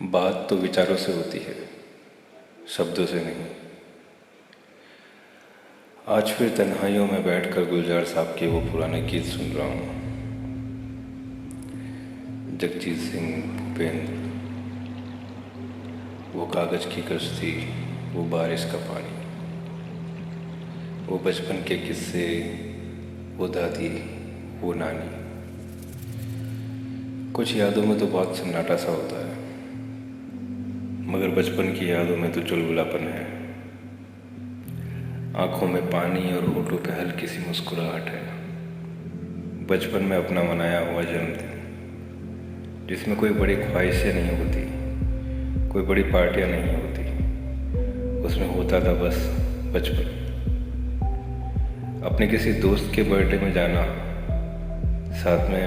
बात तो विचारों से होती है, शब्दों से नहीं। आज फिर तन्हाइयों में बैठकर गुलजार साहब के वो पुराने गीत सुन रहा हूँ। जगजीत सिंह, भूपेंद्र, वो कागज़ की कश्ती, वो बारिश का पानी, वो बचपन के किस्से, वो दादी, वो नानी। कुछ यादों में तो बहुत सन्नाटा सा होता है, मगर बचपन की यादों में तो चुलबुलापन है। आंखों में पानी और होठों पे हल्की सी मुस्कुराहट है। बचपन में अपना मनाया हुआ जन्मदिन, जिसमें कोई बड़ी ख्वाहिशें नहीं होती, कोई बड़ी पार्टियां नहीं होती। उसमें होता था बस बचपन। अपने किसी दोस्त के बर्थडे में जाना, साथ में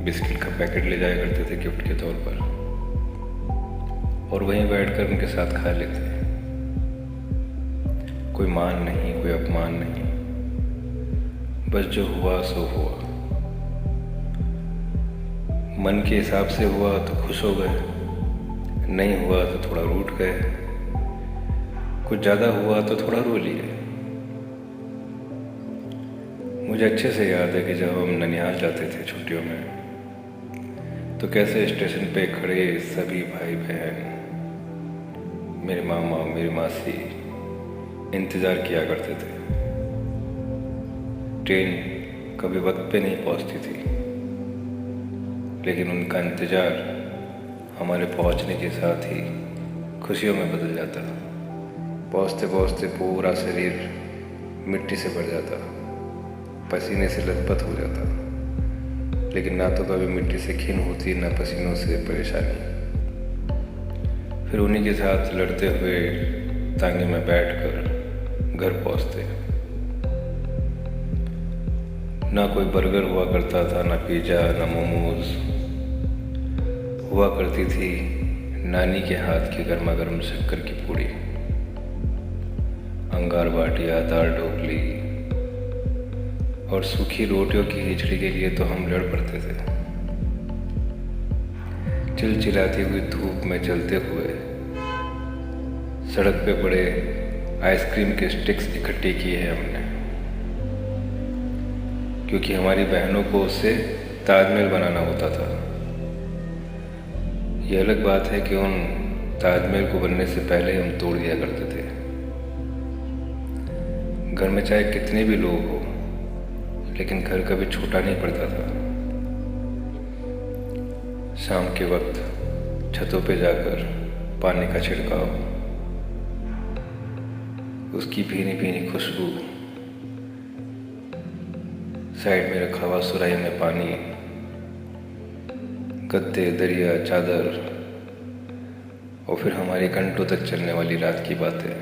बिस्किट का पैकेट ले जाया करते थे गिफ्ट के तौर पर, और वहीं बैठकर उनके साथ खा लेते। कोई मान नहीं, कोई अपमान नहीं, बस जो हुआ सो हुआ। मन के हिसाब से हुआ तो खुश हो गए, नहीं हुआ तो थोड़ा रूठ गए, कुछ ज़्यादा हुआ तो थोड़ा रो लिए। मुझे अच्छे से याद है कि जब हम ननिहाल जाते थे छुट्टियों में, तो कैसे स्टेशन पे खड़े सभी भाई बहन, मेरे मामा, मेरी मासी इंतज़ार किया करते थे। ट्रेन कभी वक्त पे नहीं पहुंचती थी, लेकिन उनका इंतज़ार हमारे पहुंचने के साथ ही खुशियों में बदल जाता। पहुंचते पहुंचते पूरा शरीर मिट्टी से भर जाता, पसीने से लथपथ हो जाता, लेकिन ना तो कभी मिट्टी से खिन होती, ना पसीनों से परेशानी। फिर उन्हीं के साथ लड़ते हुए तांगे में बैठकर घर पहुंचते। ना कोई बर्गर हुआ करता था, ना पिज़्ज़ा, ना मोमोज। हुआ करती थी नानी के हाथ की गर्मा गर्म शक्कर की पूड़ी, अंगार बाटिया, दाल ढोकली और सूखी रोटियों की खिचड़ी के लिए तो हम लड़ पड़ते थे। चिलचिलाती हुई धूप में चलते हुए सड़क पे पड़े आइसक्रीम के स्टिक्स इकट्ठे किए हैं हमने, क्योंकि हमारी बहनों को उससे ताजमहल बनाना होता था। ये अलग बात है कि उन ताजमहल को बनने से पहले हम तोड़ दिया करते थे। घर में चाहे कितने भी लोग हो, लेकिन घर कभी छोटा नहीं पड़ता था। शाम के वक्त छतों पे जाकर पानी का छिड़काव, उसकी भीनी भीनी खुशबू, साइड में रखा हुआ सुराही में पानी, गद्दे, दरिया, चादर, और फिर हमारी घंटों तक चलने वाली रात की बातें।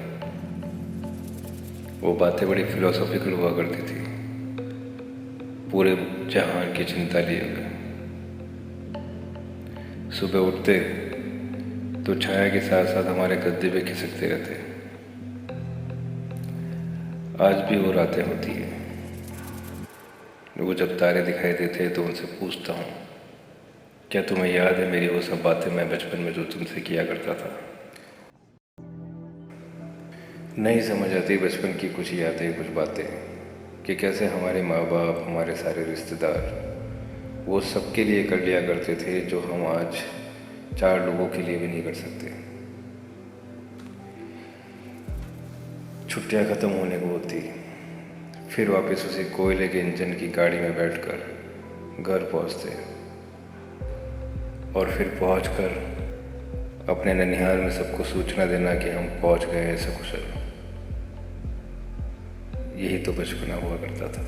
वो बातें बड़ी फिलोसॉफिकल हुआ करती थी, पूरे जहान की चिंता लिए हुए। सुबह उठते तो छाया के साथ साथ हमारे गद्दे पे खिसकते रहते। आज भी वो रातें होती है, वो जब तारे दिखाई देते तो उनसे पूछता हूँ, क्या तुम्हें याद है मेरी वो सब बातें मैं बचपन में जो तुमसे किया करता था। नहीं समझ आती बचपन की कुछ यादें, कुछ बातें, कि कैसे हमारे माँ बाप, हमारे सारे रिश्तेदार वो सबके लिए कर लिया करते थे जो हम आज 4 लोगों के लिए भी नहीं कर सकते। छुट्टियाँ ख़त्म होने को होती, फिर वापस उसी कोयले के इंजन की गाड़ी में बैठकर घर पहुंचते, और फिर पहुंचकर अपने ननिहाल में सबको सूचना देना कि हम पहुंच गए हैं सकुशल। यही तो बचपना हुआ करता था।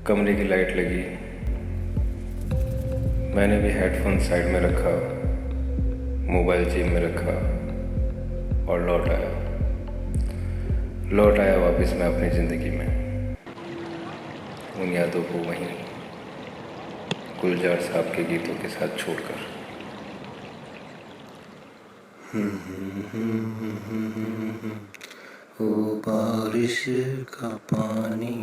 कमरे की लाइट लगी, मैंने भी हेडफोन साइड में रखा, मोबाइल जेब में रखा और लौट आया वापस मैं अपनी ज़िंदगी में, उन यादों को वहीं गुलजार साहब के गीतों के साथ छोड़कर। वो बारिश का पानी,